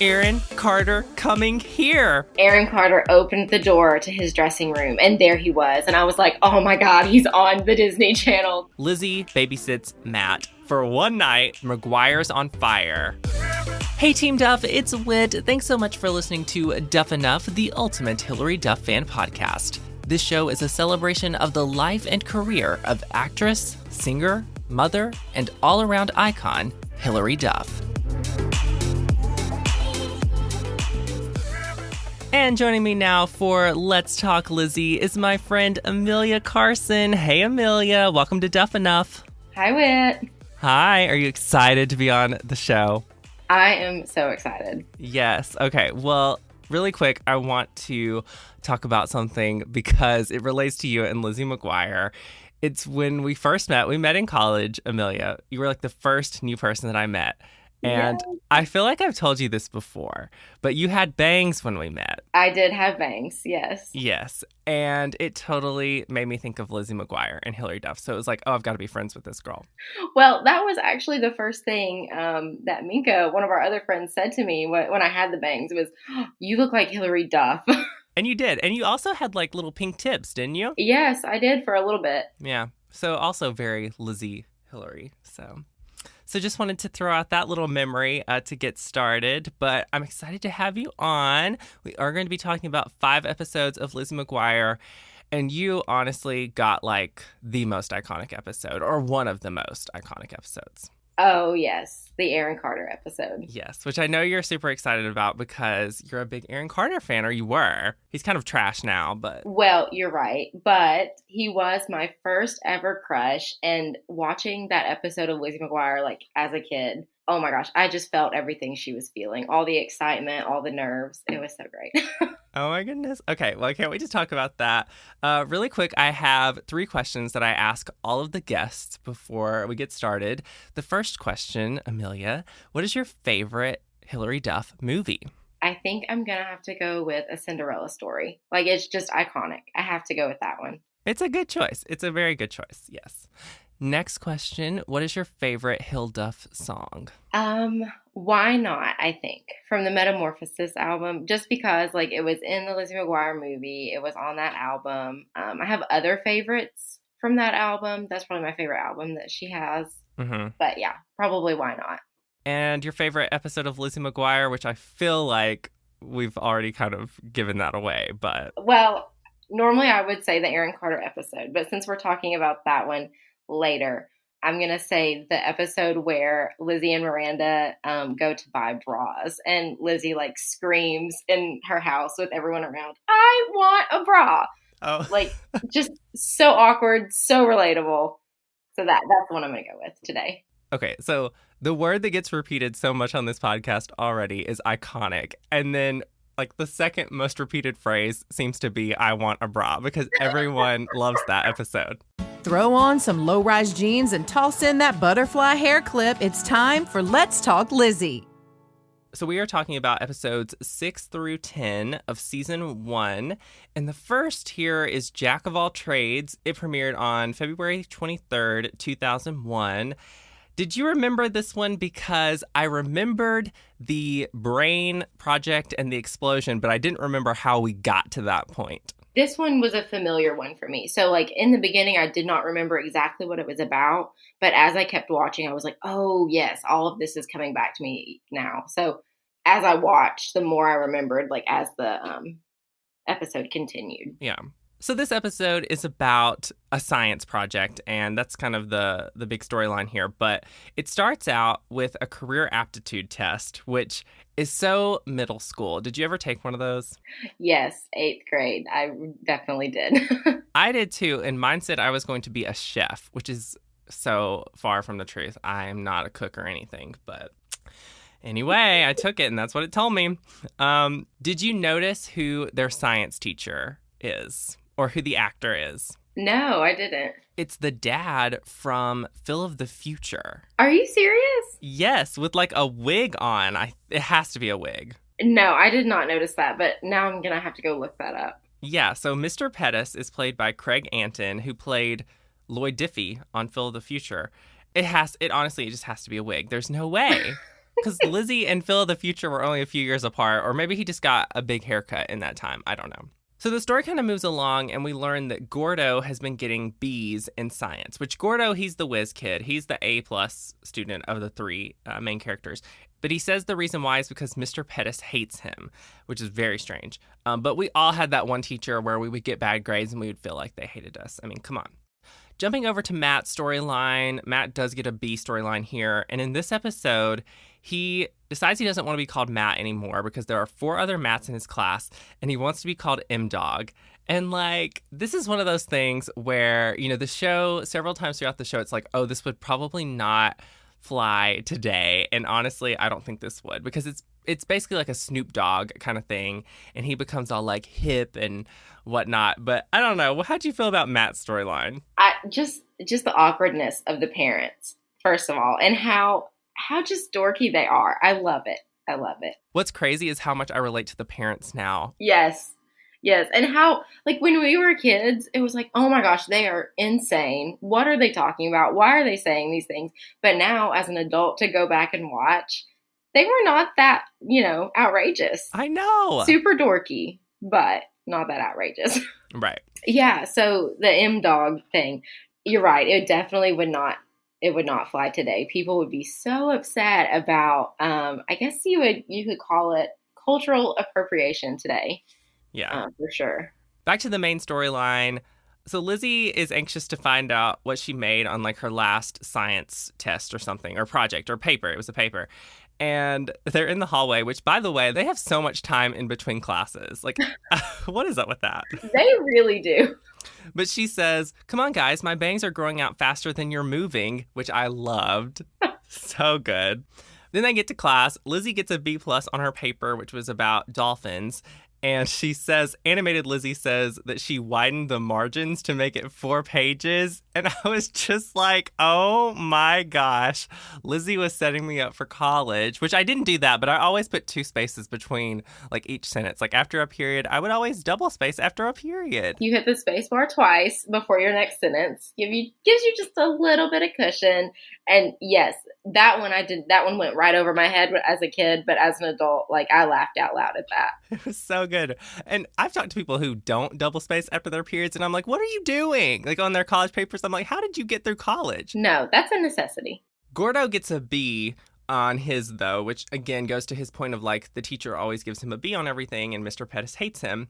Aaron Carter coming here. Aaron Carter opened the door to his dressing room, and there he was. And I was like, oh my God, he's on the Disney Channel. Lizzie babysits Matt. For one night, McGuire's on fire. Hey Team Duff, it's Whitt. Thanks so much for listening to Duff Enough, the ultimate Hilary Duff fan podcast. This show is a celebration of the life and career of actress, singer, mother, and all-around icon, Hilary Duff. And joining me now for Let's Talk Lizzie is my friend Emilia Carson. Hey Emilia, welcome to Duff Enough. Hi Whitt. Hi, are you excited to be on the show? I am so excited. Yes. Okay. Well, really quick, I want to talk about something because it relates to you and Lizzie McGuire. It's when we first met. We met in college, Emilia. You were like the first new person that I met. And yes. I feel like I've told you this before, but you had bangs when we met. I did have bangs, yes. Yes. And it totally made me think of Lizzie McGuire and Hilary Duff. So it was like, oh, I've got to be friends with this girl. Well, that was actually the first thing that Minka, one of our other friends, said to me when I had the bangs was, oh, you look like Hilary Duff. And you did. And you also had like little pink tips, didn't you? Yes, I did for a little bit. Yeah. So also very Lizzie Hilary. So just wanted to throw out that little memory to get started, but I'm excited to have you on. We are going to be talking about 5 episodes of Lizzie McGuire, and you honestly got like the most iconic episode, or one of the most iconic episodes. Oh, yes. The Aaron Carter episode. Yes, which I know you're super excited about because you're a big Aaron Carter fan, or you were. He's kind of trash now, but... Well, you're right, but he was my first ever crush, and watching that episode of Lizzie McGuire, like, as a kid, oh my gosh, I just felt everything she was feeling. All the excitement, all the nerves. It was so great. Oh my goodness. Okay, well, I can't wait to talk about that. Really quick, I have 3 questions that I ask all of the guests before we get started. The first question, Emilia, what is your favorite Hilary Duff movie? I think I'm going to have to go with A Cinderella Story. Like, it's just iconic. I have to go with that one. It's a good choice. It's a very good choice, yes. Next question, what is your favorite Hill Duff song? Why Not, I think, from the Metamorphosis album, just because, like, it was in the Lizzie McGuire movie. It was on that album. I have other favorites from that album. That's probably my favorite album that she has. Mm-hmm. But yeah, probably Why Not. And your favorite episode of Lizzie McGuire, which I feel like we've already kind of given that away, but... Well, normally I would say the Aaron Carter episode, but since we're talking about that one later, I'm going to say the episode where Lizzie and Miranda go to buy bras, and Lizzie like screams in her house with everyone around, I want a bra. Oh. Like, just so awkward, so relatable. So that's the one I'm going to go with today. Okay, so the word that gets repeated so much on this podcast already is iconic. And then like the second most repeated phrase seems to be I want a bra, because everyone loves that episode. Throw on some low-rise jeans and toss in that butterfly hair clip. It's time for Let's Talk Lizzie. So we are talking about episodes 6 through 10 of season 1. And the first here is Jack of All Trades. It premiered on February 23rd, 2001. Did you remember this one? Because I remembered the brain project and the explosion, but I didn't remember how we got to that point. This one was a familiar one for me. So, like, in the beginning, I did not remember exactly what it was about. But as I kept watching, I was like, oh, yes, all of this is coming back to me now. So, as I watched, the more I remembered, like, as the episode continued. Yeah. So this episode is about a science project, and that's kind of the big storyline here. But it starts out with a career aptitude test, which is so middle school. Did you ever take one of those? Yes, 8th grade. I definitely did. I did too, and mine said I was going to be a chef, which is so far from the truth. I am not a cook or anything, but anyway, I took it, and that's what it told me. Did you notice who their science teacher is? Or who the actor is? No, I didn't. It's the dad from Phil of the Future. Are you serious? Yes, with like a wig on. It has to be a wig. No, I did not notice that, but now I'm going to have to go look that up. Yeah, so Mr. Pettis is played by Craig Anton, who played Lloyd Diffie on Phil of the Future. It honestly just has to be a wig. There's no way. Because Lizzie and Phil of the future were only a few years apart, or maybe he just got a big haircut in that time. I don't know. So the story kind of moves along, and we learn that Gordo has been getting B's in science, which Gordo, he's the whiz kid. He's the A-plus student of the three main characters. But he says the reason why is because Mr. Pettis hates him, which is very strange. But we all had that one teacher where we would get bad grades and we would feel like they hated us. I mean, come on. Jumping over to Matt's storyline, Matt does get a B storyline here. And in this episode, he decides he doesn't want to be called Matt anymore because there are 4 other Matts in his class, and he wants to be called M-Dog. And, like, this is one of those things where, you know, the show, several times throughout the show, it's like, oh, this would probably not fly today. And honestly, I don't think this would, because it's basically like a Snoop Dogg kind of thing, and he becomes all, like, hip and whatnot. But I don't know. How do you feel about Matt's storyline? Just the awkwardness of the parents, first of all, and how just dorky they are. I love it. I love it. What's crazy is how much I relate to the parents now. Yes. And how, like, when we were kids, it was like, oh my gosh, they are insane. What are they talking about? Why are they saying these things? But now, as an adult, to go back and watch, they were not that, outrageous. I know. Super dorky, but not that outrageous. Right. Yeah, so the M-Dog thing, you're right. It definitely would not fly today. People would be so upset about, I guess you could call it cultural appropriation today. Yeah. For sure. Back to the main storyline. So Lizzie is anxious to find out what she made on, like, her last science test or something, or project, or paper. It was a paper. And they're in the hallway, which, by the way, they have so much time in between classes. Like, what is up with that? They really do. But she says, come on, guys, my bangs are growing out faster than you're moving, which I loved. So good. Then they get to class. Lizzie gets a B+ on her paper, which was about dolphins. And she says, animated Lizzie says that she widened the margins to make it 4 pages. And I was just like, oh my gosh. Lizzie was setting me up for college, which I didn't do that, but I always put 2 spaces between, like, each sentence. Like, after a period, I would always double space after a period. You hit the space bar twice before your next sentence. Gives you just a little bit of cushion. And yes, that one went right over my head as a kid, but as an adult, like, I laughed out loud at that. It was so good. And I've talked to people who don't double space after their periods, and I'm like, what are you doing? Like, on their college papers, I'm like, how did you get through college? No, that's a necessity. Gordo gets a B on his, though, which again goes to his point of, like, the teacher always gives him a B on everything, and Mr. Pettis hates him.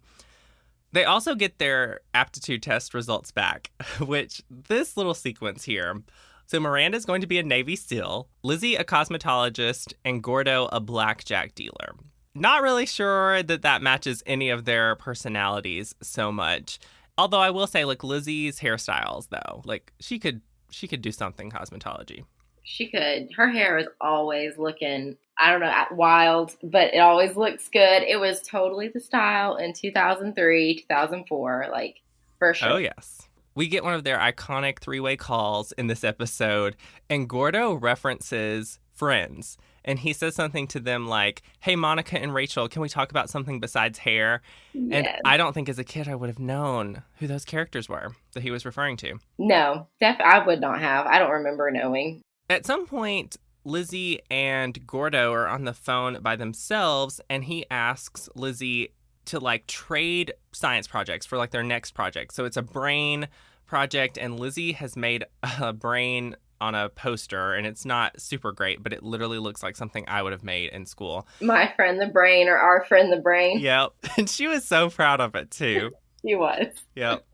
They also get their aptitude test results back, which this little sequence here. So Miranda's going to be a Navy SEAL, Lizzie a cosmetologist, and Gordo a blackjack dealer. Not really sure that matches any of their personalities so much. Although I will say, like, Lizzie's hairstyles, though, like, she could do something cosmetology. She could. Her hair is always looking, I don't know, wild, but it always looks good. It was totally the style in 2003, 2004, like, for sure. Oh, yes. We get one of their iconic 3-way calls in this episode, and Gordo references Friends. And he says something to them like, hey, Monica and Rachel, can we talk about something besides hair? Yes. And I don't think as a kid I would have known who those characters were that he was referring to. No, I would not have. I don't remember knowing. At some point, Lizzie and Gordo are on the phone by themselves, and he asks Lizzie to, like, trade science projects for, like, their next project. So it's a brain project, and Lizzie has made a brain on a poster, and it's not super great, but it literally looks like something I would have made in school. My friend the brain, or our friend the brain. Yep. And she was so proud of it too. She was. Yep.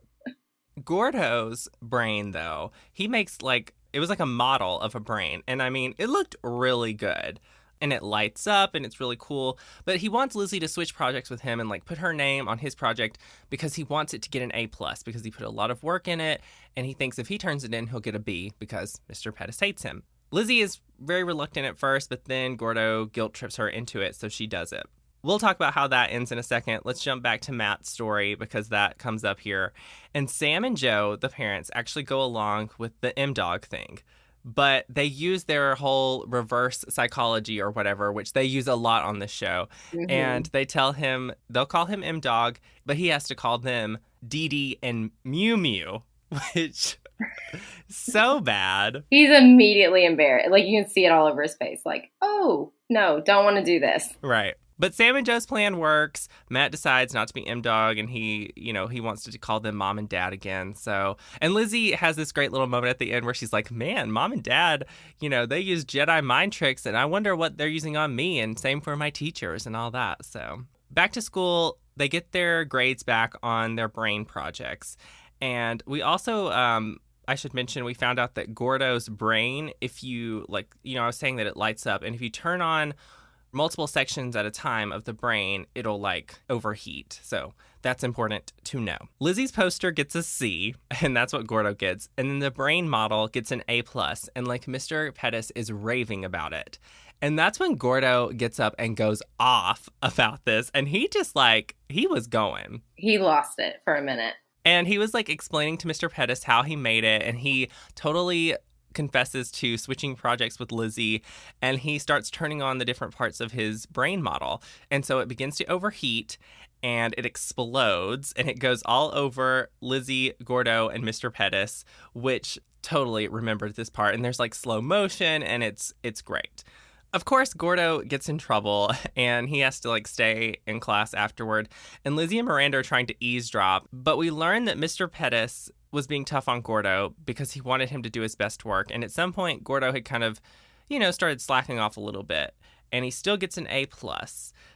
Gordo's brain, though, he makes, like, it was like a model of a brain, and I mean, it looked really good. And it lights up, and it's really cool. But he wants Lizzie to switch projects with him and, like, put her name on his project because he wants it to get an A+, because he put a lot of work in it, and he thinks if he turns it in, he'll get a B because Mr. Pettis hates him. Lizzie is very reluctant at first, but then Gordo guilt trips her into it, so she does it. We'll talk about how that ends in a second. Let's jump back to Matt's story because that comes up here. And Sam and Joe, the parents, actually go along with the M-Dog thing. But they use their whole reverse psychology or whatever, which they use a lot on this show. Mm-hmm. And they tell him, they'll call him M-Dog, but he has to call them Dee Dee and Mew Mew, which so bad. He's immediately embarrassed. Like, you can see it all over his face. Like, oh, No, don't want to do this. Right. But Sam and Joe's plan works. Matt decides not to be M-Dog, and he wants to call them Mom and Dad again. So, and Lizzie has this great little moment at the end where she's like, man, Mom and Dad, they use Jedi mind tricks, and I wonder what they're using on me, and same for my teachers and all that. So, back to school, they get their grades back on their brain projects. And we also, I should mention, we found out that Gordo's brain, if you, I was saying that it lights up, and if you turn on multiple sections at a time of the brain, it'll overheat. So that's important to know. Lizzie's poster gets a C, and that's what Gordo gets. And then the brain model gets an A+, and Mr. Pettis is raving about it. And that's when Gordo gets up and goes off about this. And he just he was going. He lost it for a minute. And he was explaining to Mr. Pettis how he made it. And he totally confesses to switching projects with Lizzie, and he starts turning on the different parts of his brain model. And so it begins to overheat, and it explodes, and it goes all over Lizzie, Gordo, and Mr. Pettis, which totally remembered this part. And there's slow motion, and it's great. Of course, Gordo gets in trouble, and he has to stay in class afterward. And Lizzie and Miranda are trying to eavesdrop, but we learn that Mr. Pettis was being tough on Gordo because he wanted him to do his best work. And at some point, Gordo had kind of, started slacking off a little bit. And he still gets an A+.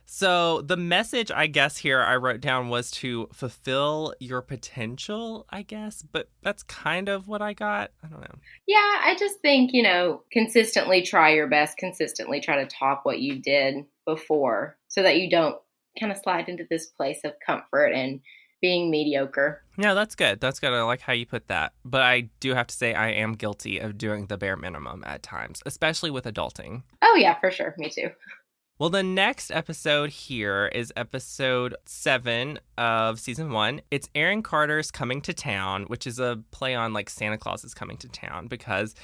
So the message, I guess, here I wrote down was to fulfill your potential, I guess. But that's kind of what I got. I don't know. Yeah, I just think, consistently try your best. Consistently try to top what you did before so that you don't kind of slide into this place of comfort and being mediocre. No, that's good. That's good. I like how you put that. But I do have to say I am guilty of doing the bare minimum at times, especially with adulting. Oh, yeah, for sure. Me too. Well, the next episode here is episode 7 of season 1. It's Aaron Carter's Coming to Town, which is a play on Santa Claus is coming to town, because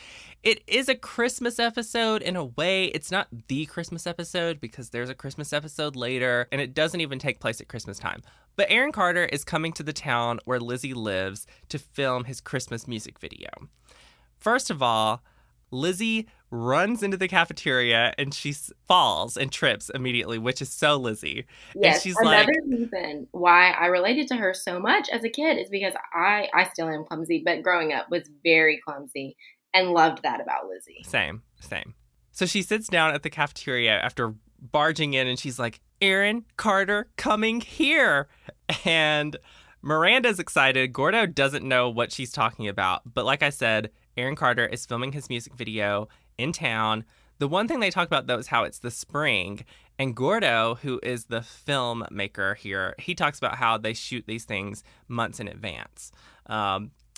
it is a Christmas episode in a way. It's not the Christmas episode because there's a Christmas episode later, and it doesn't even take place at Christmas time. But Aaron Carter is coming to the town where Lizzie lives to film his Christmas music video. First of all, Lizzie runs into the cafeteria and she falls and trips immediately, which is so Lizzie. Yes, and she's another reason why I related to her so much as a kid is because I still am clumsy, but growing up was very clumsy and loved that about Lizzie. Same. So she sits down at the cafeteria after barging in and she's like, Aaron Carter coming here. And Miranda's excited. Gordo doesn't know what she's talking about. But like I said, Aaron Carter is filming his music video in town. The one thing they talk about, though, is how it's the spring. And Gordo, who is the filmmaker here, he talks about how they shoot these things months in advance.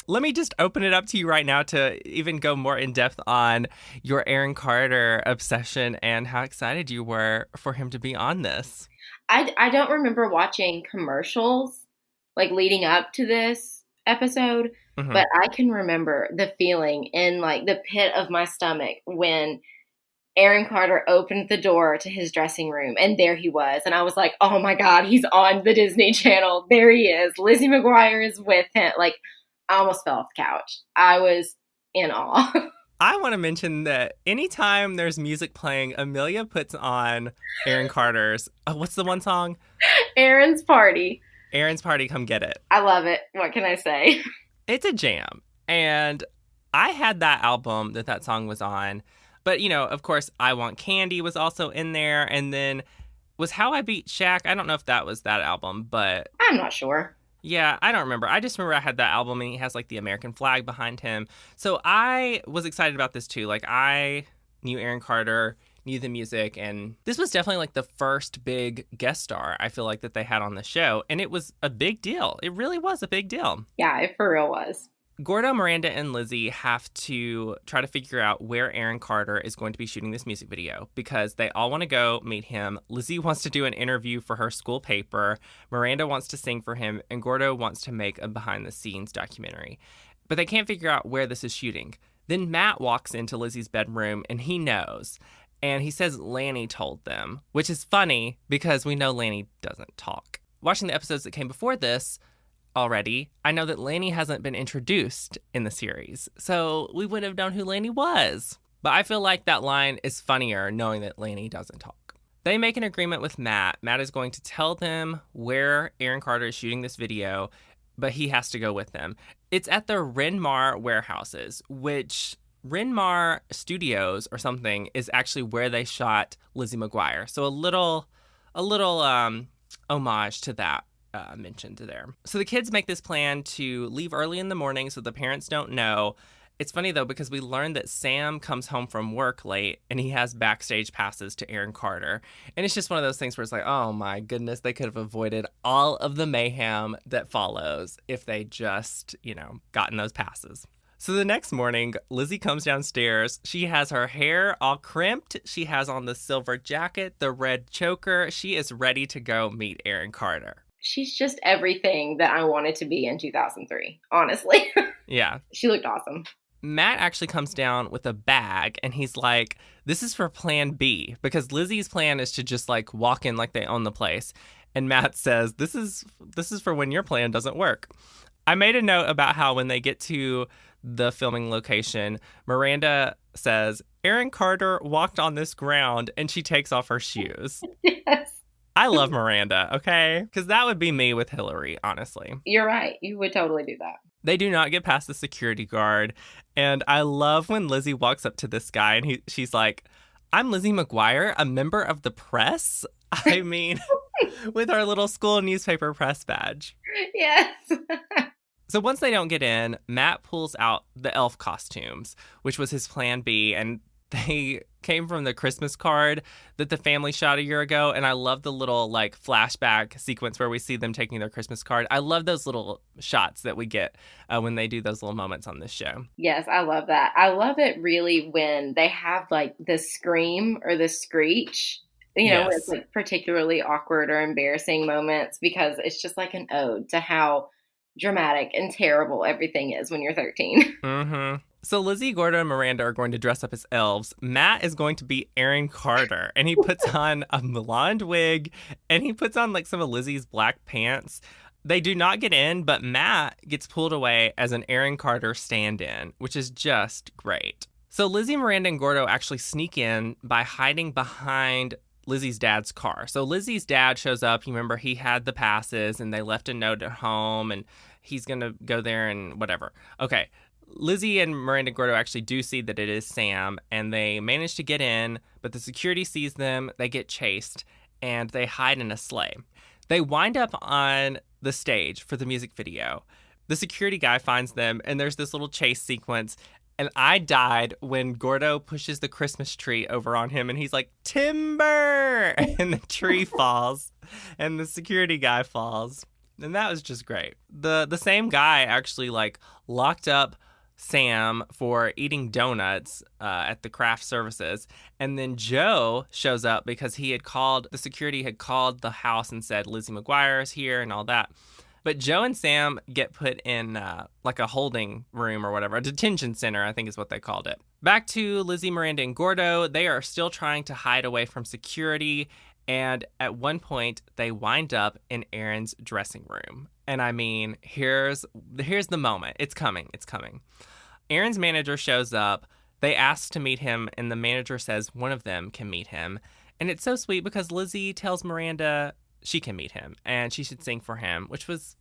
Let me just open it up to you right now to even go more in depth on your Aaron Carter obsession and how excited you were for him to be on this. I don't remember watching commercials leading up to this episode, but I can remember the feeling in the pit of my stomach when Aaron Carter opened the door to his dressing room and there he was. And I was like, oh my God, he's on the Disney Channel. There he is. Lizzie McGuire is with him. I almost fell off the couch. I was in awe. I want to mention that anytime there's music playing, Emilia puts on Aaron Carter's, what's the one song? Aaron's Party. Aaron's Party, Come Get It. I love it. What can I say? It's a jam. And I had that album that song was on. But, of course, I Want Candy was also in there. And then was How I Beat Shaq. I don't know if that was that album, but I'm not sure. Yeah, I don't remember. I just remember I had that album and he has the American flag behind him. So I was excited about this too. I knew Aaron Carter, knew the music, and this was definitely the first big guest star I feel that they had on the show. And it was a big deal. It really was a big deal. Yeah, it for real was. Gordo, Miranda, and Lizzie have to try to figure out where Aaron Carter is going to be shooting this music video because they all want to go meet him. Lizzie wants to do an interview for her school paper. Miranda wants to sing for him, and Gordo wants to make a behind-the-scenes documentary. But they can't figure out where this is shooting. Then Matt walks into Lizzie's bedroom, and he knows. And he says Lanny told them, which is funny because we know Lanny doesn't talk. Watching the episodes that came before this, already, I know that Lanny hasn't been introduced in the series, so we wouldn't have known who Lanny was. But I feel like that line is funnier knowing that Lanny doesn't talk. They make an agreement with Matt. Matt is going to tell them where Aaron Carter is shooting this video, but he has to go with them. It's at the Ren-Mar warehouses, which Ren-Mar Studios or something is actually where they shot Lizzie McGuire. So a little homage to that mentioned there. So the kids make this plan to leave early in the morning so the parents don't know. It's funny, though, because we learned that Sam comes home from work late and he has backstage passes to Aaron Carter. And it's just one of those things where it's like, oh, my goodness, they could have avoided all of the mayhem that follows if they just, gotten those passes. So the next morning, Lizzie comes downstairs. She has her hair all crimped. She has on the silver jacket, the red choker. She is ready to go meet Aaron Carter. She's just everything that I wanted to be in 2003, honestly. Yeah. She looked awesome. Matt actually comes down with a bag and he's like, this is for plan B, because Lizzie's plan is to just walk in like they own the place. And Matt says, this is for when your plan doesn't work. I made a note about how when they get to the filming location, Miranda says, Aaron Carter walked on this ground, and she takes off her shoes. Yes. I love Miranda, okay? Because that would be me with Hilary, honestly. You're right. You would totally do that. They do not get past the security guard. And I love when Lizzie walks up to this guy and she's like, I'm Lizzie McGuire, a member of the press. I mean, with our little school newspaper press badge. Yes. So once they don't get in, Matt pulls out the elf costumes, which was his plan B. And they came from the Christmas card that the family shot a year ago. And I love the little flashback sequence where we see them taking their Christmas card. I love those little shots that we get when they do those little moments on this show. Yes, I love that. I love it really when they have the scream or the screech, Yes. where it's particularly awkward or embarrassing moments, because it's just an ode to how dramatic and terrible everything is when you're 13. Mm-hmm. So Lizzie, Gordo, and Miranda are going to dress up as elves. Matt is going to be Aaron Carter, and he puts on a blonde wig, and he puts on some of Lizzie's black pants. They do not get in, but Matt gets pulled away as an Aaron Carter stand-in, which is just great. So Lizzie, Miranda, and Gordo actually sneak in by hiding behind Lizzie's dad's car. So Lizzie's dad shows up. You remember he had the passes, and they left a note at home, and he's going to go there and whatever. Okay. Lizzie and Miranda Gordo actually do see that it is Sam, and they manage to get in, but the security sees them, they get chased, and they hide in a sleigh. They wind up on the stage for the music video. The security guy finds them, and there's this little chase sequence, and I died when Gordo pushes the Christmas tree over on him, and he's like, timber! And the tree falls, and the security guy falls. And that was just great. The same guy actually locked up Sam for eating donuts at the craft services. And then Joe shows up because the security had called the house and said Lizzie McGuire is here and all that. But Joe and Sam get put in a holding room or whatever, a detention center, I think is what they called it. Back to Lizzie, Miranda, and Gordo. They are still trying to hide away from security. And at one point, they wind up in Aaron's dressing room. And I mean, here's the moment. It's coming. Aaron's manager shows up. They ask to meet him, and the manager says one of them can meet him. And it's so sweet because Lizzie tells Miranda she can meet him, and she should sing for him, which was,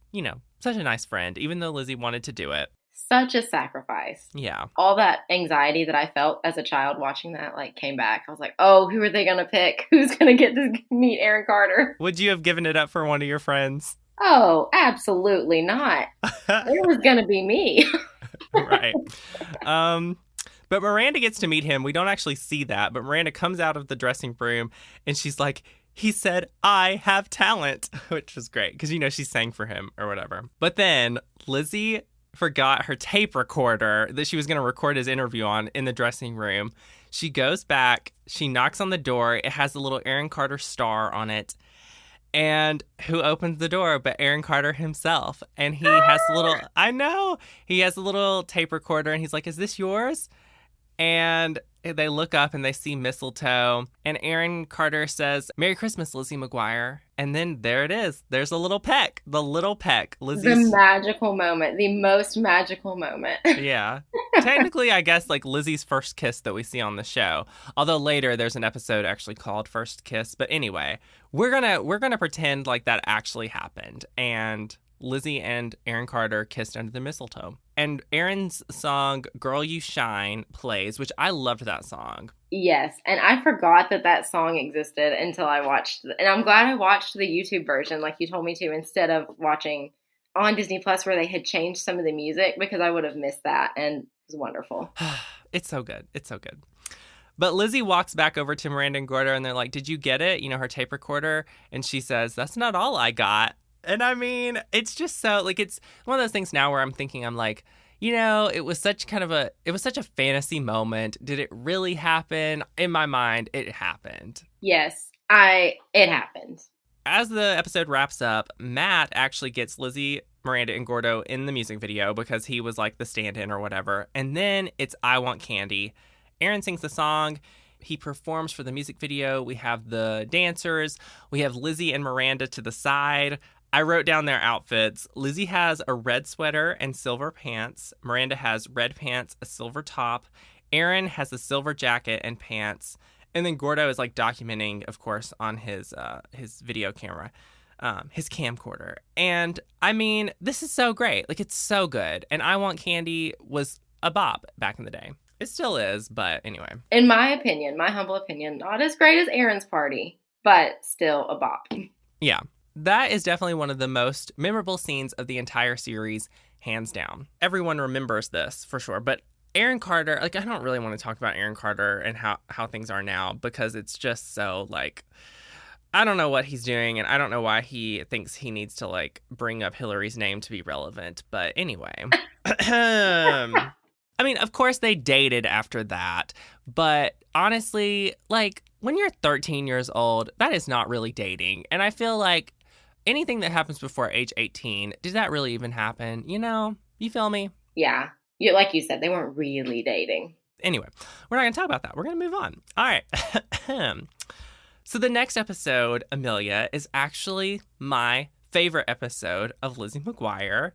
such a nice friend, even though Lizzie wanted to do it. Such a sacrifice. Yeah. All that anxiety that I felt as a child watching that came back. I was like, oh, who are they going to pick? Who's going to get to meet Aaron Carter? Would you have given it up for one of your friends? Oh, absolutely not. It was going to be me. Right. But Miranda gets to meet him. We don't actually see that, but Miranda comes out of the dressing room and she's like, he said, I have talent, which was great because, she sang for him or whatever. But then Lizzie forgot her tape recorder that she was going to record his interview on in the dressing room. She goes back. She knocks on the door. It has a little Aaron Carter star on it. And who opens the door but Aaron Carter himself? And he has he has a little tape recorder and he's like, is this yours? And they look up and they see mistletoe. And Aaron Carter says, "Merry Christmas, Lizzie McGuire." And then there it is. There's a little peck. The little peck. Lizzie's... The magical moment. The most magical moment. Yeah. Technically, I guess, like, Lizzie's first kiss that we see on the show. Although later there's an episode actually called First Kiss. But anyway, we're gonna pretend like that actually happened. And Lizzie and Aaron Carter kissed under the mistletoe. And Aaron's song, Girl You Shine, plays, which I loved that song. Yes, and I forgot that song existed until I watched and I'm glad I watched the YouTube version like you told me to instead of watching on Disney Plus where they had changed some of the music because I would have missed that, and it was wonderful. It's so good. It's so good. But Lizzie walks back over to Miranda and Gordo, and they're like, "Did you get it? You know, her tape recorder?" And she says, "That's not all I got." And I mean, it's just so, like, it's one of those things now where I'm like, you know, it was such a fantasy moment. Did it really happen? In my mind, it happened. Yes, it happened. As the episode wraps up, Matt actually gets Lizzie, Miranda, and Gordo in the music video because he was like the stand-in or whatever. And then it's I Want Candy. Aaron sings the song. He performs for the music video. We have the dancers. We have Lizzie and Miranda to the side. I wrote down their outfits. Lizzie has a red sweater and silver pants. Miranda has red pants, a silver top. Aaron has a silver jacket and pants. And then Gordo is like documenting, of course, on his video camera, his camcorder. And I mean, this is so great. Like, it's so good. And I Want Candy was a bop back in the day. It still is, but anyway. In my opinion, my humble opinion, not as great as Aaron's party, but still a bop. Yeah. That is definitely one of the most memorable scenes of the entire series, hands down. Everyone remembers this for sure. But Aaron Carter, like, I don't really want to talk about Aaron Carter and how things are now because it's just so, like, I don't know what he's doing and I don't know why he thinks he needs to, like, bring up Hilary's name to be relevant. But anyway. I mean, of course they dated after that. But honestly, like, when you're 13 years old, that is not really dating. And I feel like anything that happens before age 18, did that really even happen? You know, you feel me? Yeah. Like you said, they weren't really dating. Anyway, we're not going to talk about that. We're going to move on. All right. So the next episode, Emilia, is actually my favorite episode of Lizzie McGuire.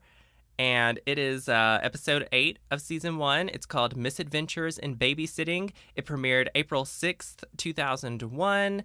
And it is episode 8 of season 1. It's called Misadventures in Babysitting. It premiered April 6th, 2001.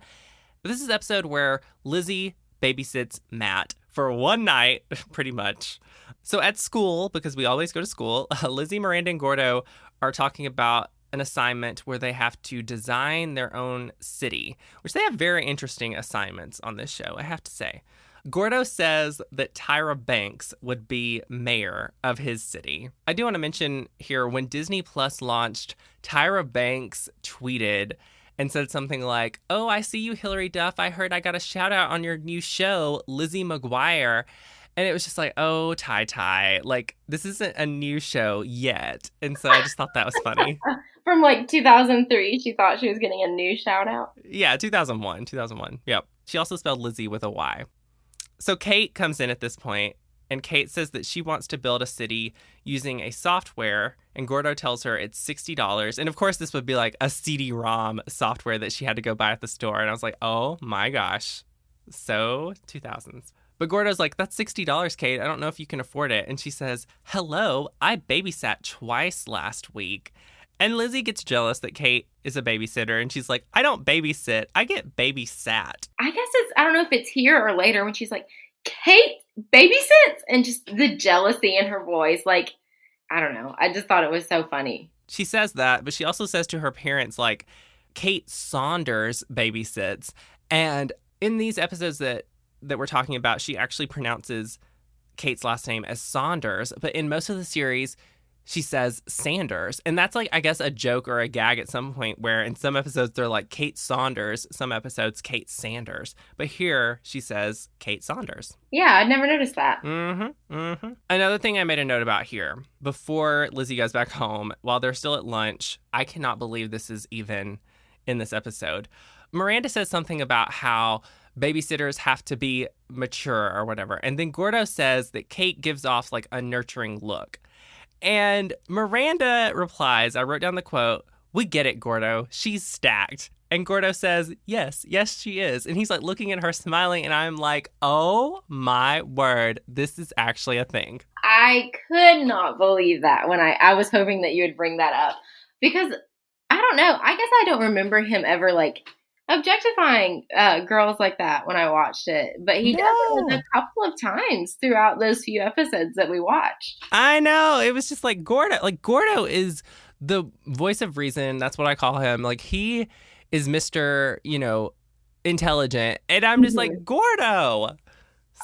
This is the episode where Lizzie babysits Matt for one night, pretty much. So at school, because we always go to school, Lizzie, Miranda, and Gordo are talking about an assignment where they have to design their own city, which they have very interesting assignments on this show, I have to say. Gordo says that Tyra Banks would be mayor of his city. I do want to mention here, when Disney Plus launched, Tyra Banks tweeted and said something like, "Oh, I see you, Hilary Duff. I heard I got a shout out on your new show, Lizzie McGuire." And it was just like, oh, Ty. Like, this isn't a new show yet. And so I just thought that was funny. From like 2003, she thought she was getting a new shout out. Yeah, 2001. Yep. She also spelled Lizzie with a Y. So Kate comes in at this point, and Kate says that she wants to build a city using a software, and Gordo tells her it's $60. And of course, this would be like a CD-ROM software that she had to go buy at the store. And I was like, oh my gosh. So 2000s. But Gordo's like, "That's $60, Kate. I don't know if you can afford it." And she says, "Hello, I babysat twice last week." And Lizzie gets jealous that Kate is a babysitter. And she's like, "I don't babysit. I get babysat." I guess I don't know if it's here or later when she's like, "Kate babysits?" And just the jealousy in her voice. Like, I don't know. I just thought it was so funny. She says that, but she also says to her parents, like, Kate Saunders babysits. And in these episodes that we're talking about, she actually pronounces Kate's last name as Saunders, but in most of the series, she says Sanders. And that's like, I guess, a joke or a gag at some point where in some episodes they're like Kate Saunders, some episodes Kate Sanders. But here she says Kate Saunders. Yeah, I'd never noticed that. Another thing I made a note about here, before Lizzie goes back home, while they're still at lunch, I cannot believe this is even in this episode. Miranda says something about how babysitters have to be mature or whatever. And then Gordo says that Kate gives off like a nurturing look. And Miranda replies, I wrote down the quote, we get it, Gordo. She's stacked. And Gordo says, yes, she is. And he's like looking at her smiling. And I'm like, oh my word, this is actually a thing. I could not believe that when I was hoping that you would bring that up. Because I don't know. I guess I don't remember him ever like objectifying girls like that when I watched it. But he does it a couple of times throughout those few episodes that we watched. I know. It was just like Gordo. Like Gordo is the voice of reason. That's what I call him. Like he is Mr., intelligent. And I'm just like, Gordo.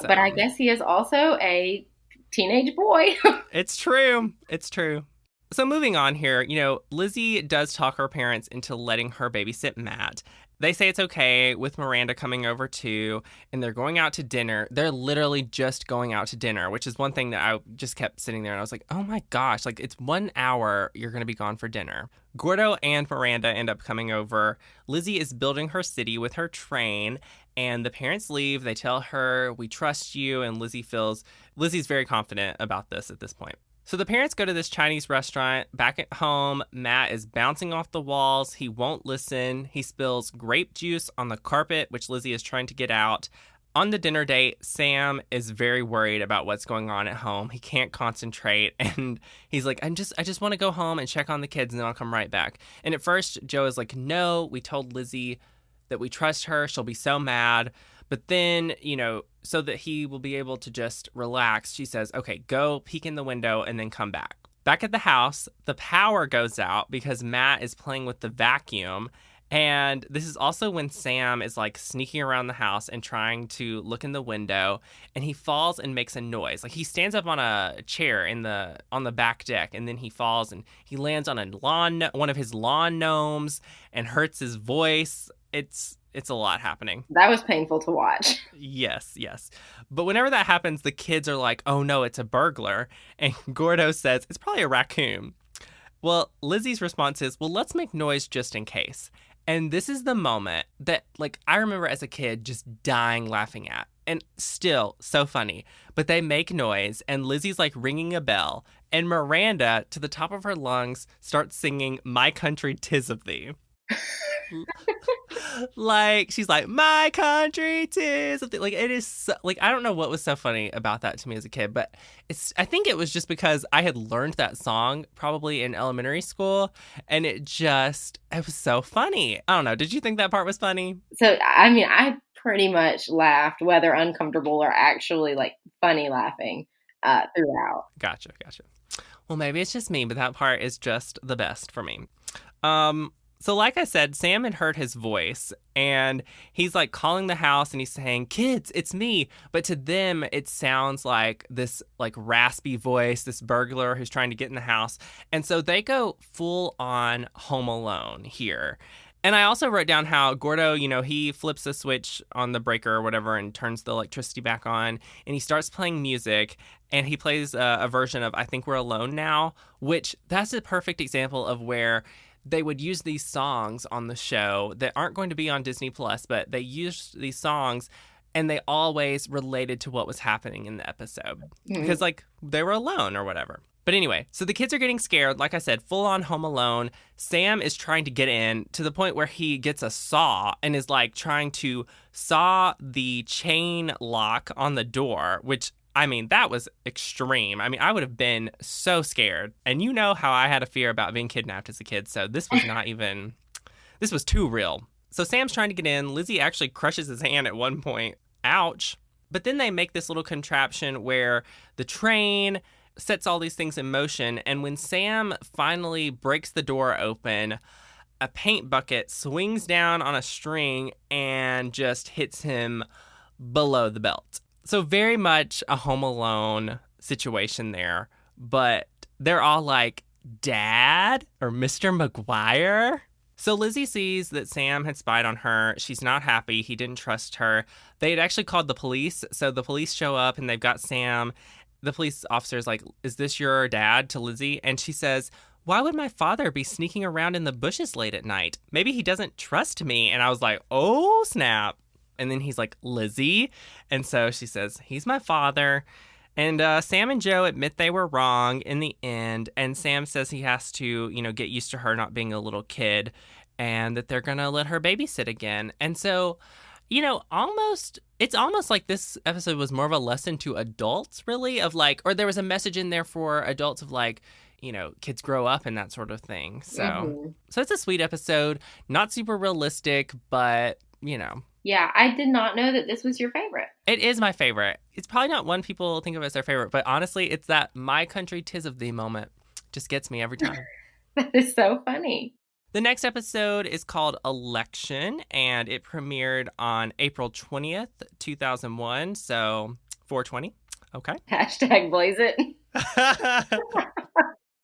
So. But I guess he is also a teenage boy. It's true. So moving on here, Lizzie does talk her parents into letting her babysit Matt. They say it's okay with Miranda coming over too, and they're going out to dinner. They're literally just going out to dinner, which is one thing that I just kept sitting there and I was like, oh my gosh, like it's 1 hour you're going to be gone for dinner. Gordo and Miranda end up coming over. Lizzie is building her city with her train, and the parents leave. They tell her, we trust you, and Lizzie's very confident about this at this point. So the parents go to this Chinese restaurant. Back at home, Matt is bouncing off the walls. He won't listen. He spills grape juice on the carpet, which Lizzie is trying to get out. On the dinner date, Sam is very worried about what's going on at home. He can't concentrate, and he's like, I just want to go home and check on the kids, and then I'll come right back. And at first, Joe is like, no, we told Lizzie that we trust her. She'll be so mad. But then, so that he will be able to just relax, she says, okay, go peek in the window and then come back. Back at the house, the power goes out because Matt is playing with the vacuum. And this is also when Sam is like sneaking around the house and trying to look in the window, and he falls and makes a noise. Like he stands up on a chair on the back deck, and then he falls and he lands on one of his lawn gnomes and hurts his voice. It's a lot happening. That was painful to watch. Yes. But whenever that happens, the kids are like, oh no, it's a burglar. And Gordo says, it's probably a raccoon. Well, Lizzie's response is, well, let's make noise just in case. And this is the moment that, like, I remember as a kid just dying laughing at. And still so funny. But they make noise, and Lizzie's like ringing a bell. And Miranda, to the top of her lungs, starts singing My Country 'Tis of Thee. Like she's like, my country 'tis of thee. Like it is so, like I don't know what was so funny about that to me as a kid, but I think it was just because I had learned that song probably in elementary school, and it was so funny. I don't know, did you think that part was funny? So I mean, I pretty much laughed, whether uncomfortable or actually like funny laughing throughout. Gotcha. Well, maybe it's just me, but that part is just the best for me. So like I said, Sam had heard his voice, and he's like calling the house and he's saying, kids, it's me. But to them, it sounds like this like raspy voice, this burglar who's trying to get in the house. And so they go full on Home Alone here. And I also wrote down how Gordo, he flips a switch on the breaker or whatever and turns the electricity back on, and he starts playing music, and he plays a version of I Think We're Alone Now, which that's a perfect example of where they would use these songs on the show that aren't going to be on Disney Plus, but they used these songs and they always related to what was happening in the episode because like they were alone or whatever. But anyway, so the kids are getting scared. Like I said, full on Home Alone. Sam is trying to get in to the point where he gets a saw and is like trying to saw the chain lock on the door, which I mean, that was extreme. I mean, I would have been so scared. And you know how I had a fear about being kidnapped as a kid, so this was this was too real. So Sam's trying to get in. Lizzie actually crushes his hand at one point. Ouch. But then they make this little contraption where the train sets all these things in motion. And when Sam finally breaks the door open, a paint bucket swings down on a string and just hits him below the belt. So very much a Home Alone situation there, but they're all like, Dad or Mr. McGuire? So Lizzie sees that Sam had spied on her. She's not happy. He didn't trust her. They had actually called the police. So the police show up and they've got Sam. The police officer's like, is this your dad, to Lizzie? And she says, why would my father be sneaking around in the bushes late at night? Maybe he doesn't trust me. And I was like, oh, snap. And then he's like, Lizzie. And so she says, he's my father. And Sam and Joe admit they were wrong in the end. And Sam says he has to, get used to her not being a little kid and that they're going to let her babysit again. And so, it's almost like this episode was more of a lesson to adults, really, of like, or there was a message in there for adults of like, kids grow up and that sort of thing. So, so it's a sweet episode, not super realistic, but, Yeah, I did not know that this was your favorite. It is my favorite. It's probably not one people think of as their favorite, but honestly, it's that my country 'tis of thee moment. Just gets me every time. That is so funny. The next episode is called Election, and it premiered on April 20th, 2001, so 420. Okay. Hashtag blaze it.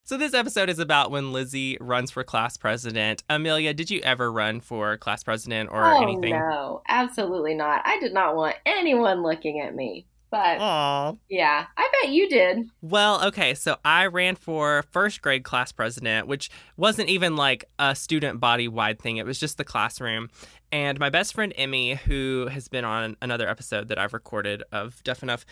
So this episode is about when Lizzie runs for class president. Emilia, did you ever run for class president or anything? No, absolutely not. I did not want anyone looking at me. But Aww. Yeah, I bet you did. Well, okay, so I ran for first grade class president, which wasn't even like a student body-wide thing. It was just the classroom. And my best friend, Emmy, who has been on another episode that I've recorded of Duff Enough,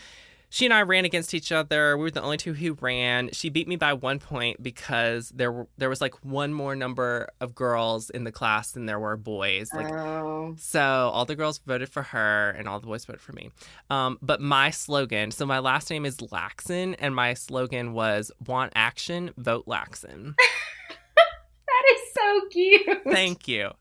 she and I ran against each other. We were the only two who ran. She beat me by 1 point because there was like one more number of girls in the class than there were boys. So all the girls voted for her and all the boys voted for me. But my slogan, so my last name is Laxon, and my slogan was "Want action, vote Laxon." That is so cute. Thank you.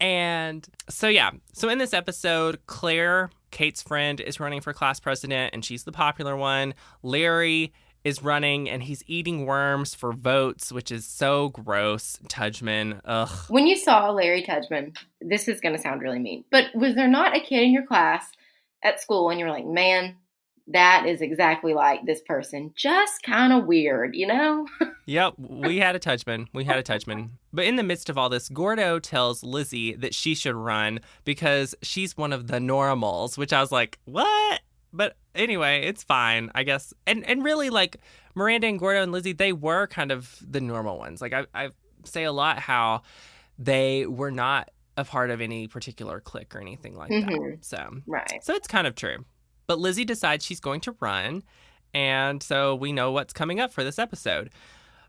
And so in this episode, Claire, Kate's friend, is running for class president, and she's the popular one. Larry is running, and he's eating worms for votes, which is so gross. Tudgman, ugh. When you saw Larry Tudgman, this is going to sound really mean, but was there not a kid in your class at school and you were like, man, that is exactly like this person. Just kind of weird, Yep, we had a Tudgman. But in the midst of all this, Gordo tells Lizzie that she should run because she's one of the normals, which I was like, what? But anyway, it's fine, I guess. And really, like, Miranda and Gordo and Lizzie, they were kind of the normal ones. Like, I say a lot how they were not a part of any particular clique or anything like that. So it's kind of true. But Lizzie decides she's going to run, and so we know what's coming up for this episode.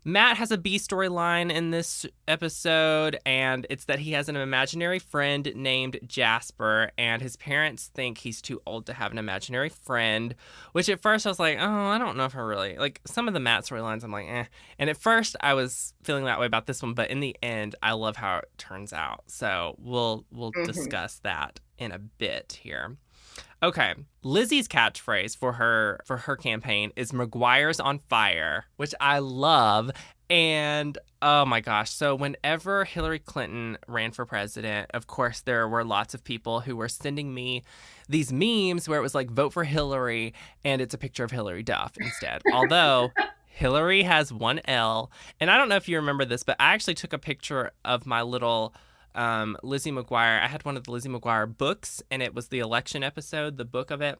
Matt has a B storyline in this episode, and it's that he has an imaginary friend named Jasper, and his parents think he's too old to have an imaginary friend, which at first I was like, oh, I don't know if I really... Like, some of the Matt storylines, I'm like, eh. And at first I was feeling that way about this one, but in the end, I love how it turns out. So we'll discuss that in a bit here. Okay, Lizzie's catchphrase for her campaign is "McGuire's on fire," which I love. And oh my gosh, so whenever Hillary Clinton ran for president, of course, there were lots of people who were sending me these memes where it was like, vote for Hillary, and it's a picture of Hilary Duff instead. Although Hillary has one L, and I don't know if you remember this, but I actually took a picture of my little... Lizzie McGuire. I had one of the Lizzie McGuire books, and it was the election episode, the book of it.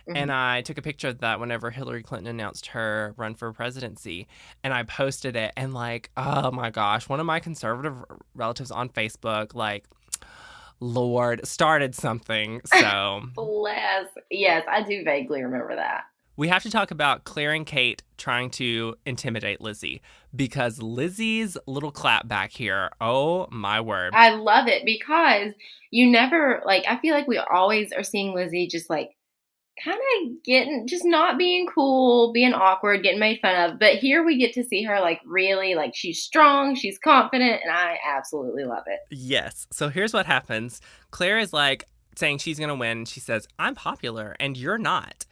Mm-hmm. And I took a picture of that whenever Hillary Clinton announced her run for presidency, and I posted it. And like, oh my gosh, one of my conservative relatives on Facebook, like, Lord, started something. So bless. Yes, I do vaguely remember that. We have to talk about Claire and Kate trying to intimidate Lizzie, because Lizzie's little clap back here, oh my word. I love it because you never, like, I feel like we always are seeing Lizzie just like kind of getting, just not being cool, being awkward, getting made fun of. But here we get to see her like really, like, she's strong, she's confident, and I absolutely love it. Yes. So here's what happens. Claire is like saying she's going to win. She says, I'm popular and you're not.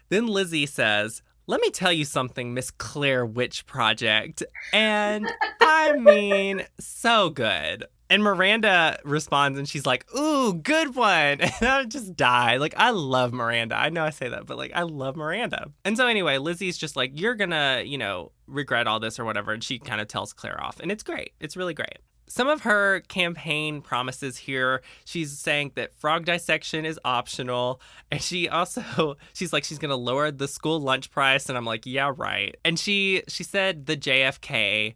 Then Lizzie says, let me tell you something, Miss Claire Witch Project. And I mean, so good. And Miranda responds and she's like, ooh, good one. And I just die. Like, I love Miranda. I know I say that, but like, I love Miranda. And so anyway, Lizzie's just like, you're gonna, regret all this or whatever. And she kind of tells Claire off. And it's great. It's really great. Some of her campaign promises here, she's saying that frog dissection is optional. And she's like, she's going to lower the school lunch price. And I'm like, yeah, right. And she said the JFK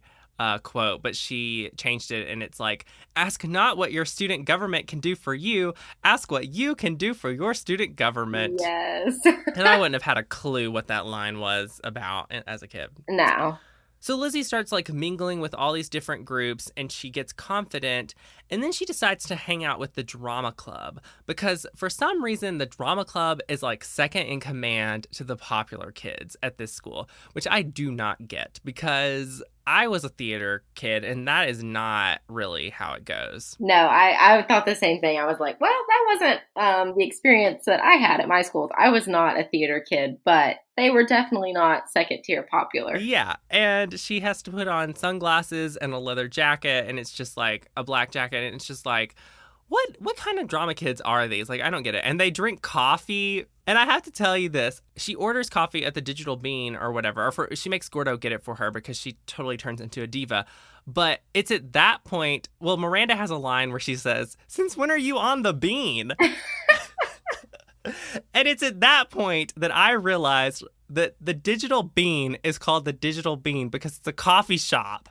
quote, but she changed it, and it's like, ask not what your student government can do for you, ask what you can do for your student government. Yes. And I wouldn't have had a clue what that line was about as a kid. No. So Lizzie starts like mingling with all these different groups, and she gets confident, and then she decides to hang out with the drama club because for some reason the drama club is like second in command to the popular kids at this school, which I do not get because I was a theater kid and that is not really how it goes. No, I thought the same thing. I was like, well, that wasn't the experience that I had at my schools. I was not a theater kid, but they were definitely not second tier popular. Yeah, and she has to put on sunglasses and a leather jacket, and it's just like a black jacket, and it's just like, what kind of drama kids are these? Like, I don't get it. And they drink coffee. And I have to tell you this. She orders coffee at the Digital Bean or whatever. Or she makes Gordo get it for her because she totally turns into a diva. But it's at that point, well, Miranda has a line where she says, "Since when are you on the bean?" And it's at that point that I realized that the Digital Bean is called the Digital Bean because it's a coffee shop.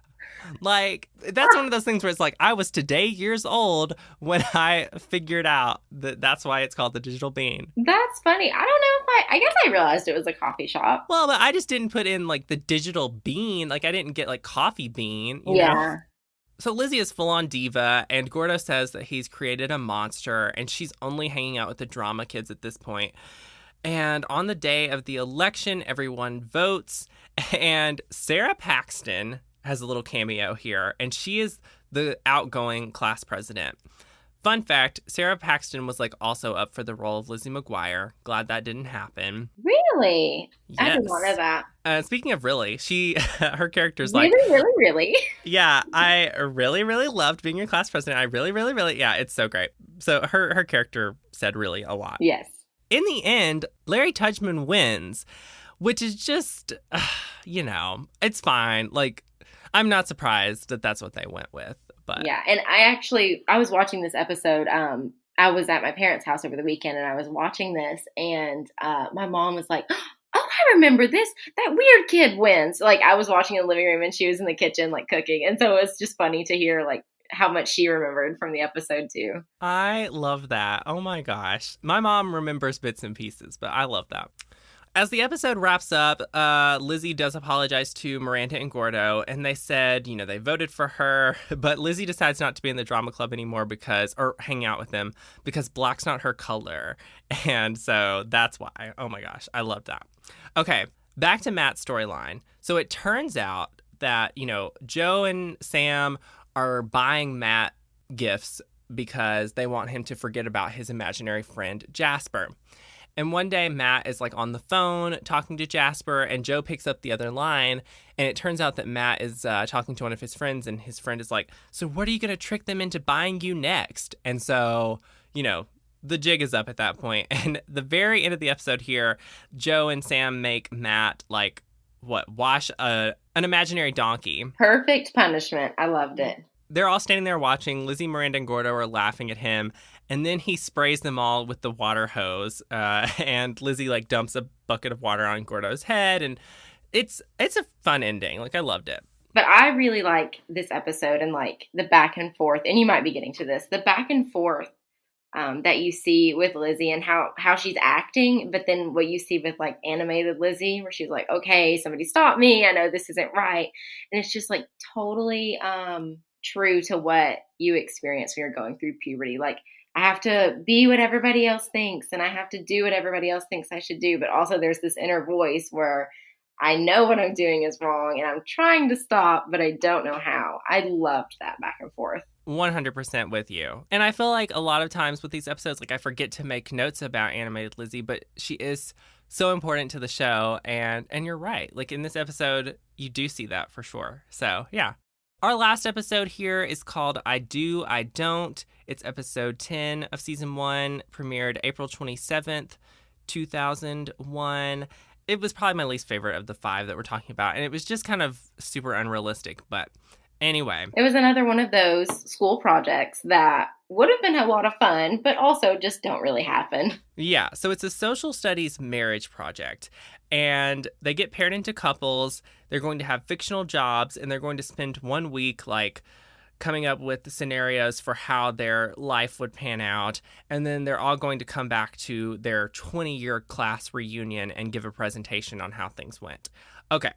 Like, that's one of those things where it's like, I was today years old when I figured out that that's why it's called the Digital Bean. That's funny. I don't know if I guess I realized it was a coffee shop. Well, but I just didn't put in like the Digital Bean. Like, I didn't get like coffee bean, you know? So Lizzie is full on diva, and Gordo says that he's created a monster, and she's only hanging out with the drama kids at this point. And on the day of the election, everyone votes, and Sarah Paxton has a little cameo here, and she is the outgoing class president. Fun fact, Sarah Paxton was like also up for the role of Lizzie McGuire. Glad that didn't happen. Really? Yes. I didn't know that. Speaking of really, her character's really, like... Really? Yeah, I really, really loved being your class president. I really, really, really... Yeah, it's so great. So her character said really a lot. Yes. In the end, Larry Tudgman wins, which is just, it's fine. Like, I'm not surprised that that's what they went with. But yeah, and I was watching this episode. I was at my parents' house over the weekend, and I was watching this, and my mom was like, "Oh, I remember this. That weird kid wins." Like, I was watching in the living room, and she was in the kitchen, like, cooking, and so it was just funny to hear, like, how much she remembered from the episode, too. I love that. Oh, my gosh. My mom remembers bits and pieces, but I love that. As the episode wraps up, Lizzie does apologize to Miranda and Gordo, and they said, they voted for her, but Lizzie decides not to be in the drama club anymore or hang out with them because black's not her color. And so that's why. Oh my gosh, I love that. Okay, back to Matt's storyline. So it turns out that, Joe and Sam are buying Matt gifts because they want him to forget about his imaginary friend, Jasper. And one day, Matt is like on the phone talking to Jasper, and Joe picks up the other line. And it turns out that Matt is talking to one of his friends, and his friend is like, "So what are you going to trick them into buying you next?" And so, the jig is up at that point. And the very end of the episode here, Joe and Sam make Matt wash an imaginary donkey. Perfect punishment. I loved it. They're all standing there watching. Lizzie, Miranda, and Gordo are laughing at him. And then he sprays them all with the water hose. And Lizzie dumps a bucket of water on Gordo's head. And it's a fun ending. I loved it. But I really like this episode and the back and forth. And you might be getting to this. The back and forth that you see with Lizzie and how she's acting. But then what you see with animated Lizzie, where she's like, "Okay, somebody stop me. I know this isn't right." And it's just totally true to what you experience when you're going through puberty. I have to be what everybody else thinks, and I have to do what everybody else thinks I should do. But also there's this inner voice where I know what I'm doing is wrong, and I'm trying to stop, but I don't know how. I loved that back and forth. 100% with you. And I feel like a lot of times with these episodes, I forget to make notes about animated Lizzie, but she is so important to the show. And you're right. In this episode, you do see that for sure. So, yeah. Our last episode here is called I Do, I Don't. It's episode 10 of season 1, premiered April 27th, 2001. It was probably my least favorite of the 5 that we're talking about, and it was just kind of super unrealistic. But Anyway. It was another one of those school projects that would have been a lot of fun, but also just don't really happen. Yeah, so it's a social studies marriage project, and they get paired into couples. They're going to have fictional jobs, and they're going to spend 1 week, coming up with scenarios for how their life would pan out, and then they're all going to come back to their 20-year class reunion and give a presentation on how things went. Okay.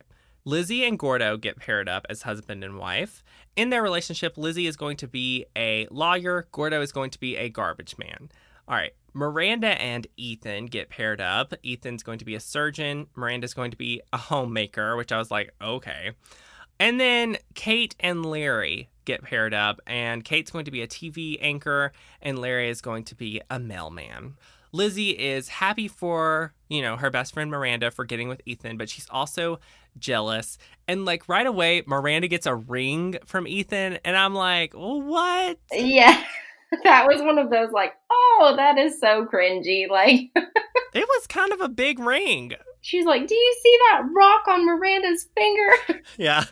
Lizzie and Gordo get paired up as husband and wife. In their relationship, Lizzie is going to be a lawyer. Gordo is going to be a garbage man. All right. Miranda and Ethan get paired up. Ethan's going to be a surgeon. Miranda's going to be a homemaker, which I was like, okay. And then Kate and Larry get paired up, and Kate's going to be a TV anchor, and Larry is going to be a mailman. Lizzie is happy for, her best friend Miranda for getting with Ethan, but she's also jealous. And right away, Miranda gets a ring from Ethan, and I'm like, what? Yeah, that was one of those oh, that is so cringy. It was kind of a big ring. She's like, do you see that rock on Miranda's finger? Yeah.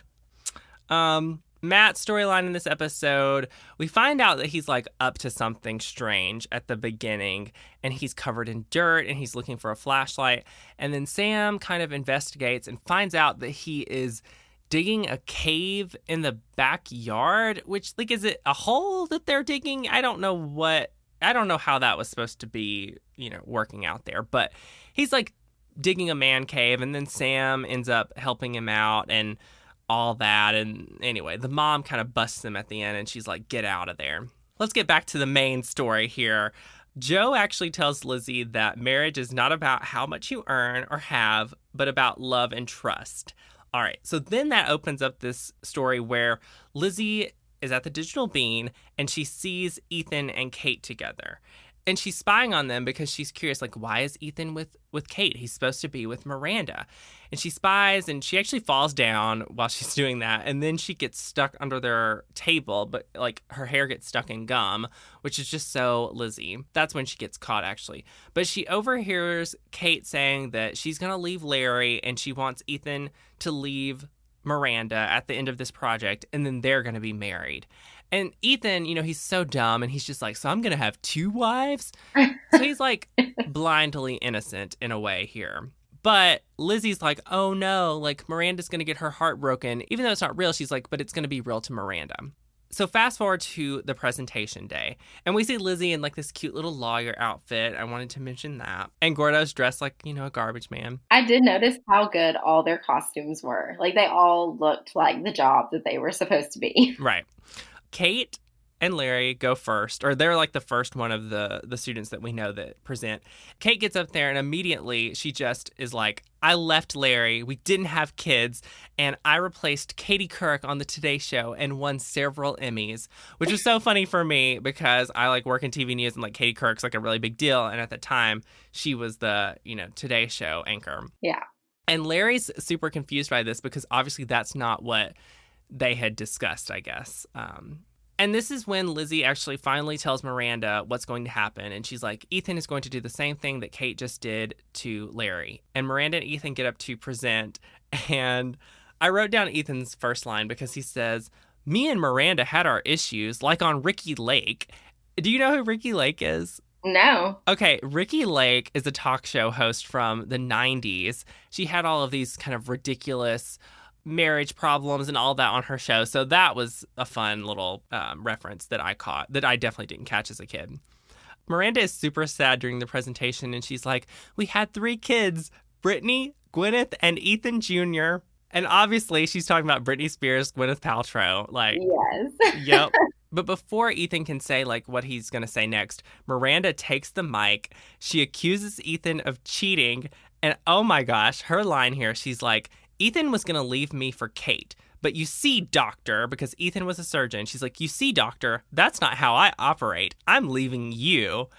Matt's storyline in this episode, we find out that he's up to something strange at the beginning, and he's covered in dirt and he's looking for a flashlight. And then Sam kind of investigates and finds out that he is digging a cave in the backyard, which is it a hole that they're digging? I don't know how that was supposed to be, working out there, but he's digging a man cave, and then Sam ends up helping him out and all that. And anyway, the mom kind of busts him at the end, and she's like, get out of there. Let's get back to the main story here. Joe actually tells Lizzie that marriage is not about how much you earn or have, but about love and trust. All right, so then that opens up this story where Lizzie is at the Digital Bean, and she sees Ethan and Kate together. And she's spying on them because she's curious, why is Ethan with Kate? He's supposed to be with Miranda. And she spies, and she actually falls down while she's doing that. And then she gets stuck under their table, but her hair gets stuck in gum, which is just so Lizzie. That's when she gets caught, actually. But she overhears Kate saying that she's going to leave Larry, and she wants Ethan to leave Miranda at the end of this project, and then they're going to be married. And Ethan, he's so dumb, and he's just so I'm going to have 2 wives? So he's blindly innocent in a way here. But Lizzie's oh no, Miranda's going to get her heart broken. Even though it's not real, she's but it's going to be real to Miranda. So fast forward to the presentation day, and we see Lizzie in this cute little lawyer outfit. I wanted to mention that. And Gordo's dressed a garbage man. I did notice how good all their costumes were. They all looked like the job that they were supposed to be. Right. Kate and Larry go first, or they're the first one of the students that we know that present. Kate gets up there, and immediately she just is I left Larry, we didn't have kids, and I replaced Katie Couric on the Today Show and won several Emmys, which is so funny for me because I work in TV news, and Katie Couric's a really big deal, and at the time she was the Today Show anchor. Yeah. And Larry's super confused by this because obviously that's not what they had discussed, I guess. And this is when Lizzie actually finally tells Miranda what's going to happen. And she's like, Ethan is going to do the same thing that Kate just did to Larry. And Miranda and Ethan get up to present. And I wrote down Ethan's first line because he says, me and Miranda had our issues, like on Ricki Lake. Do you know who Ricki Lake is? No. Okay, Ricki Lake is a talk show host from the 90s. She had all of these kind of ridiculous marriage problems and all that on her show. So that was a fun little reference that I caught that I definitely didn't catch as a kid. Miranda is super sad during the presentation, and she's like, we had 3 kids, Brittany, Gwyneth, and Ethan Jr. And obviously she's talking about Britney Spears, Gwyneth Paltrow. Yes. Yep. But before Ethan can say what he's going to say next, Miranda takes the mic. She accuses Ethan of cheating. And oh my gosh, her line here, she's like, Ethan was going to leave me for Kate. But you see, doctor, because Ethan was a surgeon, she's like, you see, doctor, that's not how I operate. I'm leaving you.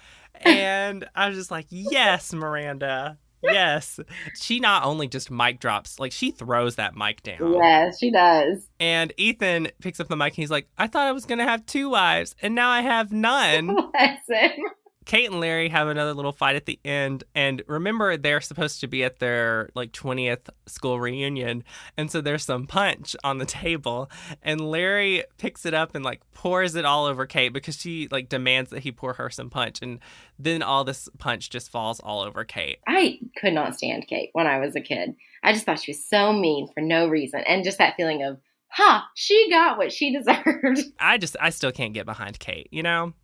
And I was just like, yes, Miranda. Yes. She not only just mic drops, she throws that mic down. Yes, she does. And Ethan picks up the mic and he's like, I thought I was going to have 2 wives, and now I have none. Bless him. Kate and Larry have another little fight at the end. And remember, they're supposed to be at their 20th school reunion. And so there's some punch on the table. And Larry picks it up and pours it all over Kate because she demands that he pour her some punch. And then all this punch just falls all over Kate. I could not stand Kate when I was a kid. I just thought she was so mean for no reason. And just that feeling of, she got what she deserved. I still can't get behind Kate,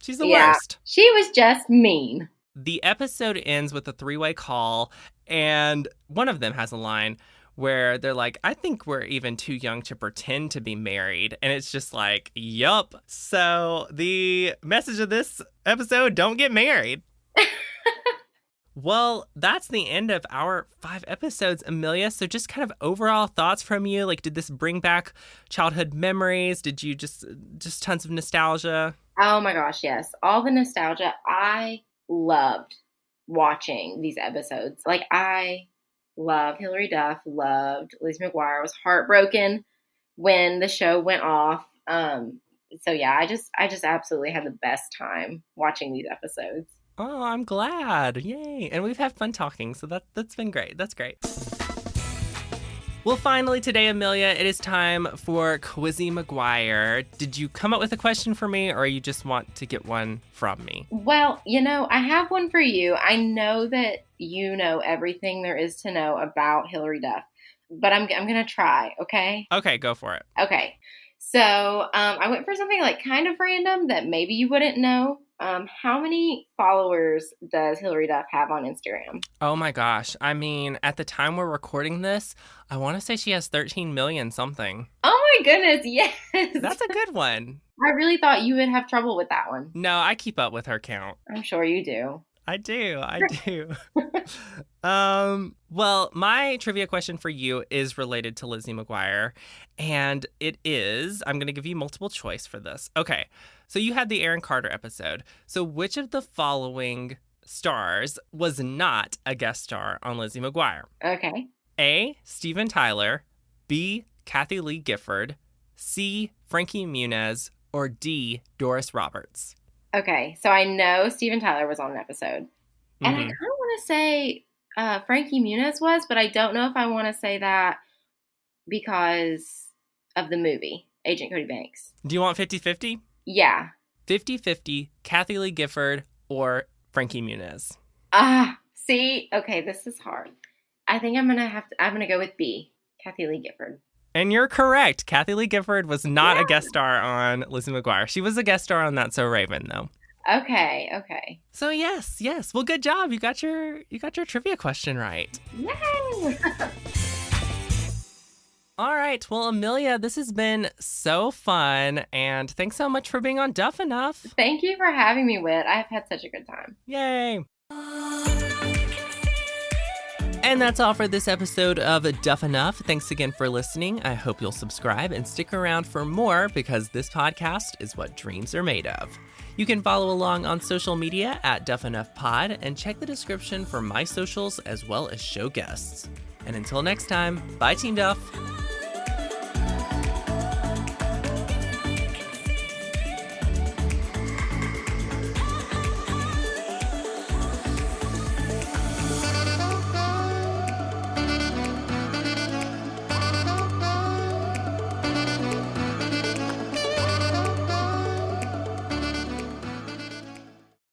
She's the worst. She was just mean. The episode ends with a three-way call, and one of them has a line where they're like, I think we're even too young to pretend to be married. And it's just yup. So the message of this episode, don't get married. Well, that's the end of our 5 episodes, Emilia. So just kind of overall thoughts from you. Did this bring back childhood memories? Did you just tons of nostalgia? Oh my gosh, yes. All the nostalgia. I loved watching these episodes. I love Hilary Duff, loved Lizzie McGuire. I was heartbroken when the show went off. So yeah, I just absolutely had the best time watching these episodes. Oh, I'm glad. Yay. And we've had fun talking, so that's been great. That's great. Well, finally today, Emilia, it is time for Lizzie McGuire. Did you come up with a question for me, or you just want to get one from me? Well, I have one for you. I know that you know everything there is to know about Hilary Duff, but I'm going to try, okay? Okay, go for it. Okay. So I went for something kind of random that maybe you wouldn't know. How many followers does Hilary Duff have on Instagram? Oh my gosh. I mean, at the time we're recording this, I want to say she has 13 million something. Oh my goodness, yes. That's a good one. I really thought you would have trouble with that one. No, I keep up with her count. I'm sure you do. I do. Well, my trivia question for you is related to Lizzie McGuire, and it is, I'm going to give you multiple choice for this. Okay, so you had the Aaron Carter episode. So which of the following stars was not a guest star on Lizzie McGuire? Okay. A, Steven Tyler, B, Kathy Lee Gifford, C, Frankie Muniz, or D, Doris Roberts? Okay, so I know Steven Tyler was on an episode. And I kind of want to say Frankie Muniz was, but I don't know if I want to say that because of the movie, Agent Cody Banks. Do you want 50-50? Yeah. 50-50, Kathy Lee Gifford or Frankie Muniz? See? Okay, this is hard. I think I'm going to go with B, Kathy Lee Gifford. And you're correct. Kathy Lee Gifford was not a guest star on Lizzie McGuire. She was a guest star on That's So Raven, though. Okay. So yes. Well, good job. You got your trivia question right. Yay! All right. Well, Emilia, this has been so fun, and thanks so much for being on Duff Enough. Thank you for having me, Whitt. I've had such a good time. Yay! And that's all for this episode of Duff Enough. Thanks again for listening. I hope you'll subscribe and stick around for more because this podcast is what dreams are made of. You can follow along on social media at Duff Enough Pod and check the description for my socials as well as show guests. And until next time, bye Team Duff.